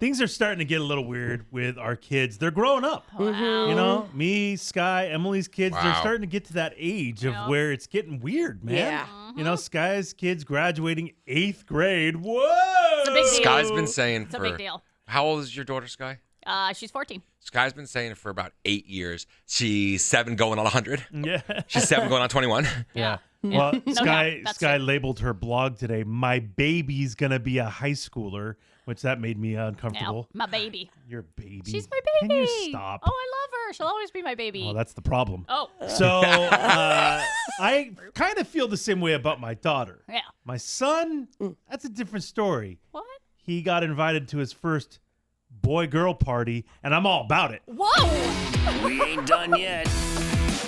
things are starting to get a little weird with our kids. They're growing up. Wow. You know, me, Sky, Emily's kids, they're Wow. starting to get to that age of Yep. where it's getting weird, man. Yeah. You know, Sky's kids graduating 8th grade. Whoa! It's a big deal. Sky's been saying It's a for big deal. how old is your daughter, Sky? She's 14. Sky's been saying for about 8 years. She's 7 going on 100. Yeah. She's 7 going on 21. Yeah. Well, No Sky doubt. That's Sky it. labeled her blog today, "My baby's gonna be a high schooler," which that made me uncomfortable. My baby. Your baby. She's my Can baby. you stop? Oh, I love her. She'll always be my baby. Oh, that's the problem. Oh, So I kind of feel the same way about my daughter. yeah. My son, that's a different story. What? He got invited to his first boy-girl party, and I'm all about it. Whoa! We ain't done yet.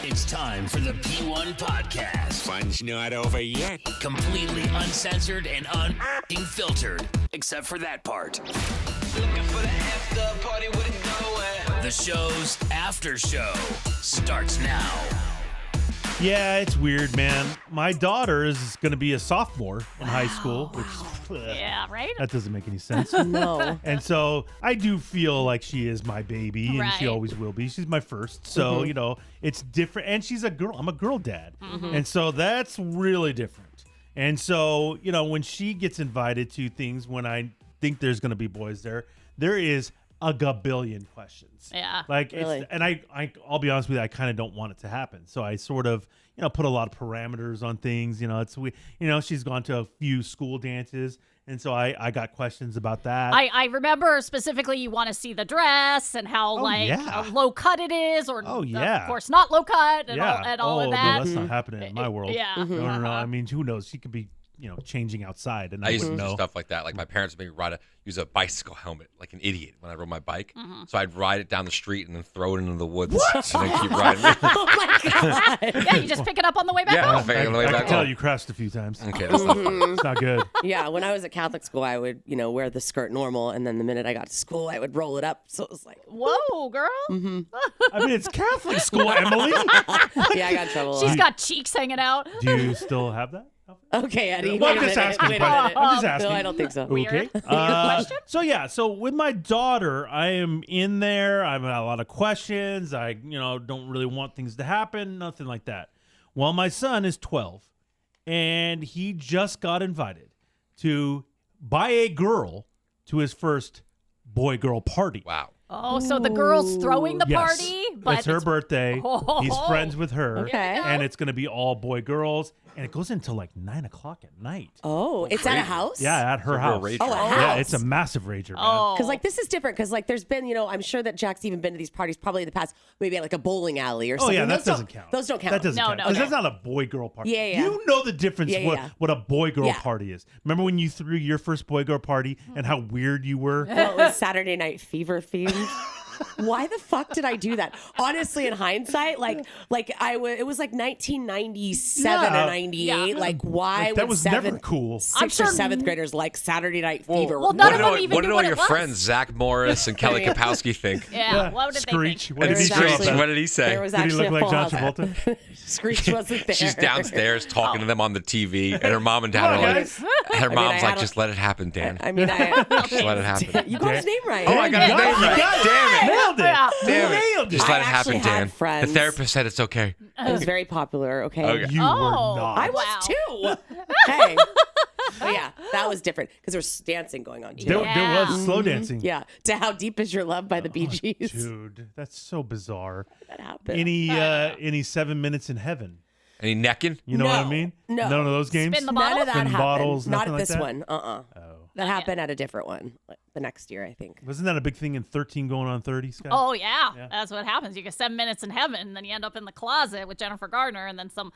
It's time for the P1 Podcast. Fun's not over yet. Completely uncensored and unfiltered. Except for that part. Looking for the after party with it going. The show's after show starts now. Yeah, it's weird, man. My daughter is going to be a sophomore in high school, which Yeah, right? that doesn't make any sense. No. And so I do feel like she is my baby, and she Right. always will be. She's my first. So, you know, it's different. And she's a girl. I'm a girl dad. And so that's really different. And so, you know, when she gets invited to things when I think there's going to be boys there, there is a gabillion questions. Yeah. Like, Really? it's, and I'll be honest with you, I kind of don't want it to happen. So I sort of, you know, put a lot of parameters on things. You know, she's gone to a few school dances. And so I got questions about that. I remember specifically you want to see the dress and how yeah. low cut it is, or Oh, yeah. of course not low cut and yeah. all oh, of no, that. that's not happening in my world. Yeah. No, no, no. I mean, who knows? She could be, you know, changing outside, and I, I used to wouldn't do know. stuff like that. Like my parents made me use a bicycle helmet like an idiot when I rode my bike. Mm-hmm. So I'd ride it down the street and then throw it into the woods and then keep riding. Oh my God. Yeah, you just pick it up on the way back Yeah. home. On the way I back can tell home. you crashed a few times. Okay, that's not fun. It's not good. Yeah, when I was at Catholic school, I would, wear the skirt normal, and then the minute I got to school, I would roll it up. So it was like, Whoa, girl. I mean, it's Catholic school, Emily. yeah, I got in trouble. She's got cheeks hanging out. Do you still have that? Okay, Eddie. Well, wait I'm a just minute, asking. wait a but- minute. I'm just asking. No, I don't think so. Okay. Weird. So with my daughter, I am in there. I've got a lot of questions. I, don't really want things to happen. Nothing like that. Well, my son is 12, and he just got invited by a girl to his first boy-girl party. Wow. Oh, so the girl's throwing the Yes. party, but it's her birthday. Oh. He's friends with her. Okay. And it's going to be all boy girls. And it goes until like 9 o'clock at night. Oh, it's at a house? Yeah, at her It's a real house. rager. Oh, a Yeah, house. it's a massive rager, man. Oh, Because this is different. Because there's been, I'm sure that Jack's even been to these parties probably in the past, maybe at like a bowling alley or Oh, something. yeah, that Those don't- doesn't count. Those don't count. That doesn't No, count. no, Because no. that's not a boy-girl party. Yeah, yeah. You know the difference Yeah, yeah. what a boy-girl Yeah. party is. Remember when you threw your first boy-girl party and how weird you were? Well, it was Saturday Night Fever themed. Why the fuck did I do that? Honestly, in hindsight, it was like 1997 Yeah. or 98. Yeah. Like, why That would was never cool. I'm 6th sure- or 7th graders like Saturday Night Fever? well, none What of did them all, even what knew did all what your it was. friends, Zach Morris and Kelly Kapowski, think? Yeah, what did Screech. they think? What did There he was say? actually- about What that? did he say? There was Did he actually look a like full John house. Travolta? Screech wasn't there. She's downstairs talking to them on the TV, and her mom and dad Come are on, like, guys. her I mom's had like, a- just let it happen, Dan. I mean, Just let it happen. you got his name right. Oh, I got his You name got it. right. You got it. Damn it. Nailed it. Yeah. Damn it. Nailed it. Just let it I actually happen, had Dan. friends. The therapist said it's okay. It was very popular. Okay. Okay. You were Oh. not. I was Wow. too. Hey. Oh yeah, that was different because there was dancing going on too. There Yeah. was slow dancing. Yeah. To How Deep Is Your Love by the Bee Gees. Dude, that's so bizarre. That happened. Any 7 minutes in heaven? Any necking? You know what I No, mean? no. None of those games. Spin the None bottle? of that Spin happened. bottles, Not nothing at like this that? one. Oh. That happened at a different one, like the next year, I think. Wasn't that a big thing in 13 going on 30, Scott? Oh yeah. Yeah. That's what happens. You get 7 minutes in heaven, and then you end up in the closet with Jennifer Gardner, and then some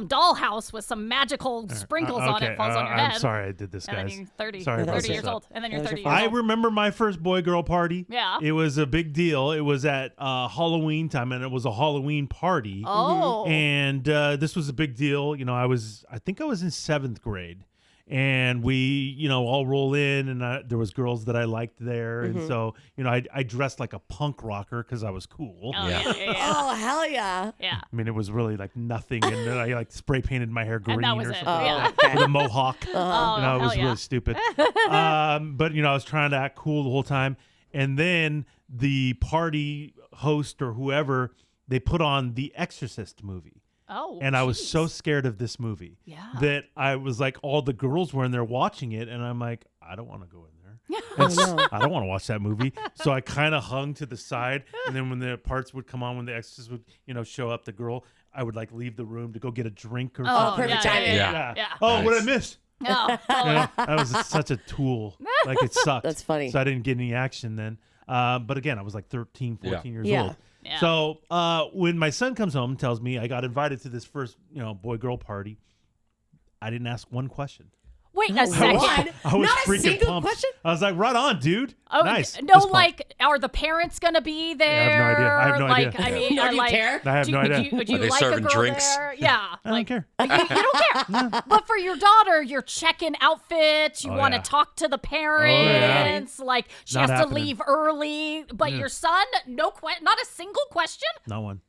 dollhouse with some magical sprinkles on it falls on your head. I'm sorry I did this, And guys. then you're 30, Sorry about 30 this. years old, and then you're That was 30 your years I old. remember my first boy-girl party. Yeah. It was a big deal. It was at Halloween time, and it was a Halloween party. Oh. And this was a big deal. I think I was in 7th grade. and we, all roll in, and there was girls that I liked there, and so, I dressed like a punk rocker because I was cool. Oh, Yeah. yeah. Oh, hell yeah. Yeah. I mean, it was really like nothing, and then I like spray painted my hair green And that was or it. something. Yeah. okay. With a mohawk. Oh, It was hell yeah. really stupid. But I was trying to act cool the whole time, and then the party host or whoever, they put on the Exorcist movie. Oh, And I was jeez. so scared of this movie Yeah. that I was like, all the girls were in there watching it, and I'm like, I don't want to go in there. no. I don't want to watch that movie. So I kind of hung to the side, and then when the parts would come on, when the Exorcist would, show up, the girl, I would like leave the room to go get a drink or Oh, something. perfect yeah, timing. yeah. Yeah. Oh, what I Nice. missed? Oh, totally. Yeah, I was such a tool. Like, it sucked. That's funny. So I didn't get any action then. But again, I was like 13, 14 years Yeah. old. Yeah. So when my son comes home and tells me I got invited to this first, boy-girl party, I didn't ask one question. Wait a What? second. I was Not a freaking single pumped. question? I was like, right on, dude. Oh, Nice. no, Fist pump. like, are the parents gonna be there? I have no idea. Like, I mean, Nor do you like, care? I have no idea. Do you Are they like serving a girl drinks? there? Yeah. I don't care. You don't care. But for your daughter, you're checking outfits. You Oh, want to yeah. talk to the parents. Like, she Not has happening. to leave early. But your son, not a single question? Not one.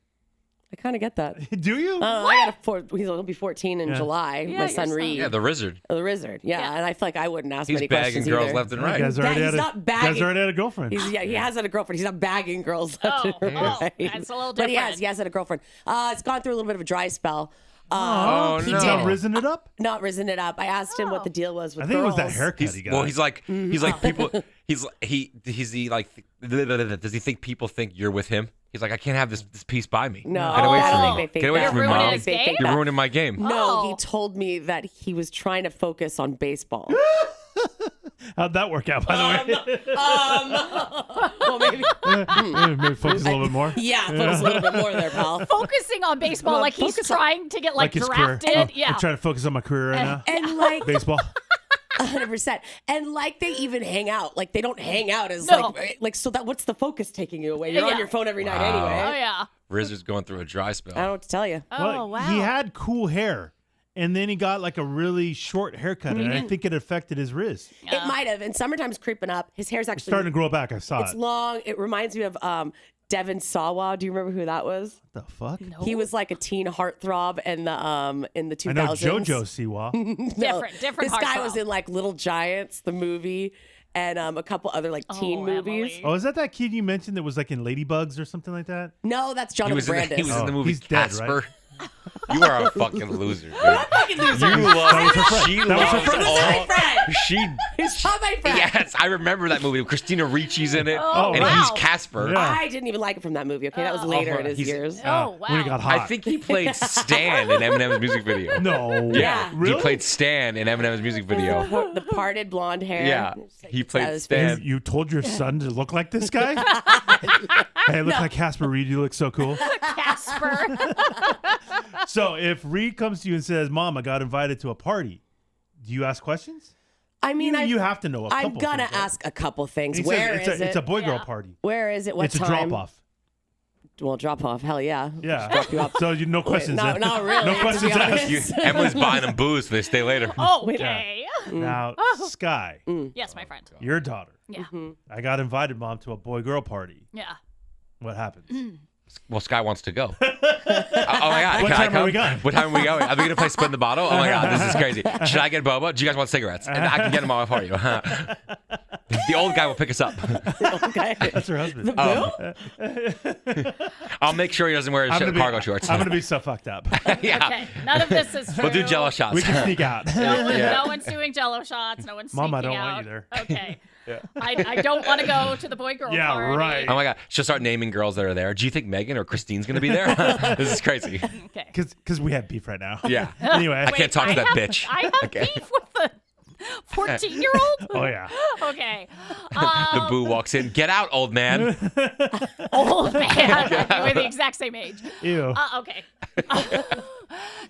I kind of get that. Do you? I got he'll be 14 in Yeah. July. Yeah, my your son son. Reed. Yeah, the Wizard. The Wizard. Yeah. Yeah. And I feel like I wouldn't ask He's many bagging questions girls either. left and You right. guys That- already he's had a, not you guys bagging. already had a girlfriend. He has had a girlfriend. He's not bagging girls left and right. that's a little But different. he has had a girlfriend. It's gone through a little bit of a dry spell. Oh, he no. did Not risen it up? not risen it up. I asked him what the deal was with I think girls. it was that haircut he got. Well, he's like people. Does he think people think you're with him? He's like, I can't have this piece by me. No, Get away I from don't me. think they Get think away that. from me, You're ruining Mom. his They game? think You're that. ruining my game. No, Oh. he told me that he was trying to focus on baseball. How'd that work out, by the way? Well, maybe. Maybe focus a little bit more. Yeah, focus a little bit more there, pal. Focusing on baseball, like he's focus on- trying to get like his drafted. career. Yeah. I'm trying to focus on my career right now. And like Baseball. 100%. And like they even hang out. Like they don't hang out as No. like so that what's the focus taking you away? You're Yeah. on your phone every night Wow. Oh anyway. yeah. Wizard's going through a dry spell. I don't know what to tell you. Oh Well, wow. He had cool hair, and then he got like a really short haircut, and I think it affected his wrist. It might have. And summertime's creeping up. His hair's actually Starting to grow back. I saw it's it. long. It reminds me of Devin Sawa. Do you remember who that was? What the fuck? He was like a teen heartthrob in the 2000s. I know JoJo Siwa. No, Different This guy heartthrob. was in like Little Giants, the movie, and a couple other like teen movies. Emily. Oh, is that kid you mentioned that was like in Ladybugs or something like that? No, that's He Jonathan was, in the, Brandis. he was in the Oh, movie he's dead, right? Casper. You are a fucking loser, dude. fucking loser. You love her friend. She That was her loves friend. That's all. my friend. She. He's not my friend. Yes, I remember that movie. Christina Ricci's in it, Oh, and wow. he's Casper. Yeah. I didn't even like it from that movie. Okay, that was later in his He's- years. Oh wow. When he got hot. I think he played Stan in Eminem's music video. No. Yeah. Really? He played Stan in Eminem's music video. The parted blonde hair. Yeah, he That played was Stan. You told your son to look like this guy? Hey, look like Casper Reed. You look so cool. Casper. So if Reed comes to you and says, Mom, I got invited to a party, do you ask questions? I mean, You have to know a couple I'm gonna things, right? ask a couple things. He says Where it's is it? It's a boy-girl Yeah. party. Where is it? What It's a time? drop-off. Well, drop off. Hell yeah. Yeah. So no questions. no, then. not really, No to questions be asked. honest. Emily's buying them booze, so they stay later. Okay. Now, Sky, Yes, my friend. your daughter. Yeah. I got invited, Mom, to a boy-girl party. Yeah. What happens? Well, Sky wants to go. Oh my God! What Can I time are we come? going? What time are we going? Are we gonna play spin the bottle? Oh my God, this is crazy. Should I get boba? Do you guys want cigarettes? And I can get them all for you. The old guy will pick us up. Okay. That's her husband. I'll make sure he doesn't wear his cargo shorts. I'm gonna be so fucked up. Yeah. Okay. None of this is true. We'll do Jello shots. We can sneak out. No one's doing Jello shots. No one's Mom, I sneaking don't want out. you there. Okay. I don't want to go to the boy-girl Yeah, party. right. Oh my God! She'll start naming girls that are there. Do you think Megan or Christine's gonna be there? This is crazy. Okay. Because we have beef right now. Yeah. Anyway. I can't talk to that bitch. I have beef with the 14-year-old? Oh, yeah. Okay. The boo walks in. Get out, old man. Old man. We're the exact same age. Ew. Okay.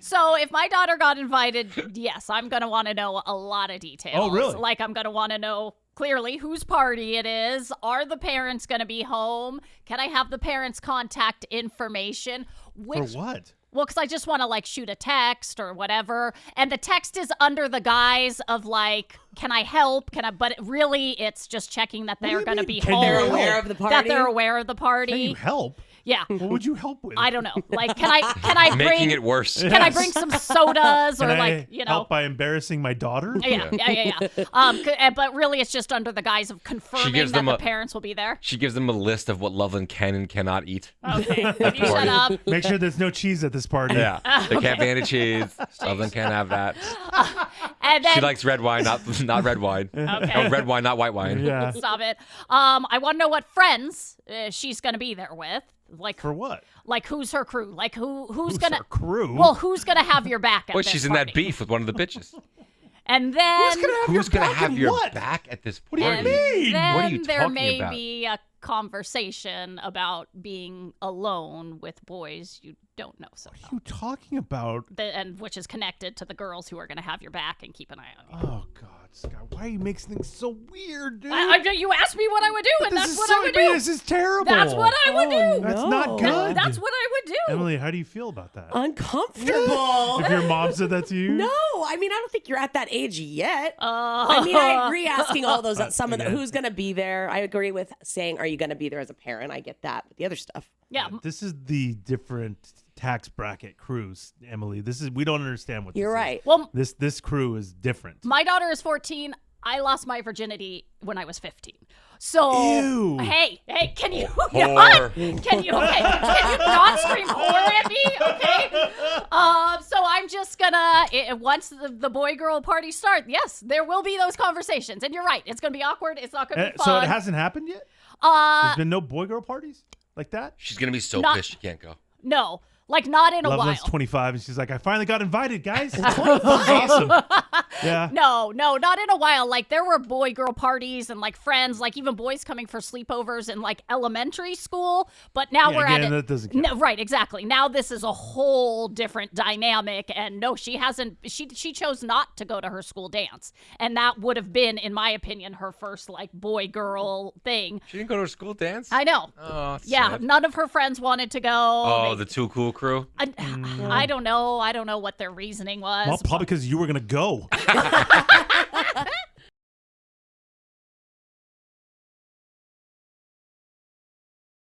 So if my daughter got invited, yes, I'm going to want to know a lot of details. Oh, really? Like I'm going to want to know clearly whose party it is. Are the parents going to be home? Can I have the parents' contact information? For what? Well, because I just want to like shoot a text or whatever, and the text is under the guise of like, "Can I help? Can I?" But really, it's just checking that do they're you going to mean, be can you home. They're help? aware of the party. That they're aware of the party. Can you help? Yeah. What would you help with? I don't know. Like, can I bring? Making it worse. Can I bring some sodas or Can like I help by embarrassing my daughter? Yeah. But really, it's just under the guise of confirming gives that them the a- parents will be there. She gives them a list of what Loveland can and cannot eat. Okay, can you shut up? Make sure there's no cheese at this party. Yeah. They can't be any cheese. Loveland can't have that. And then She likes red wine, not red wine. Okay. Oh, red wine, not white wine. Yeah. stop it. I want to know what friends she's gonna be there with. Like For what? Like who's her crew? Like who's Who's gonna our crew? Well, who's gonna have your back at Well, this she's in party? that beef with one of the bitches. And then Who's gonna have in your what? back at this What do you party? mean? then What are you there talking may about? be a conversation about being alone with boys you don't know so What well. are you talking about? And which is connected to the girls who are going to have your back and keep an eye on you. Oh God, Scott, why you make things so weird, dude? You asked me what I would do, and this that's is what so I would big. do. This is terrible. That's what I would do. That's No. not good. That's what I would do. Emily, how do you feel about that? Uncomfortable. If your mom said that to you? No, I mean I don't think you're at that age yet. I mean I agree asking all those some of the, who's gonna be there. I agree with saying are you gonna be there as a parent. I get that, but the other stuff. Yeah. This is the different tax bracket crews, Emily. We don't understand what You're this right. Is. Well, This crew is different. my daughter is 14. I lost my virginity when I was 15. So, Ew. hey, can you Whore. not? Can you not scream whore at me? Okay. So I'm just gonna once the boy girl party start. Yes, there will be those conversations, and you're right. It's gonna be awkward. It's not gonna be fun. So it hasn't happened yet? Uh, There's been no boy girl parties like that? She's gonna be so Not- pissed she can't go. no, like not in a Loveland's while. 25, and she's like, I finally got invited, guys. That's awesome. Yeah. No, not in a while. Like there were boy girl parties and like friends, like even boys coming for sleepovers in like elementary school. But now Yeah, we're again, at it. that doesn't count. No, right, exactly. Now this is a whole different dynamic. And no, she hasn't. She chose not to go to her school dance, and that would have been, in my opinion, her first like boy girl thing. She didn't go to her school dance? I know. Oh, that's Yeah, sad. none of her friends wanted to go. Oh, They- the Too Cool crew? I don't know. I don't know what their reasoning was. Well, probably because you were going to go.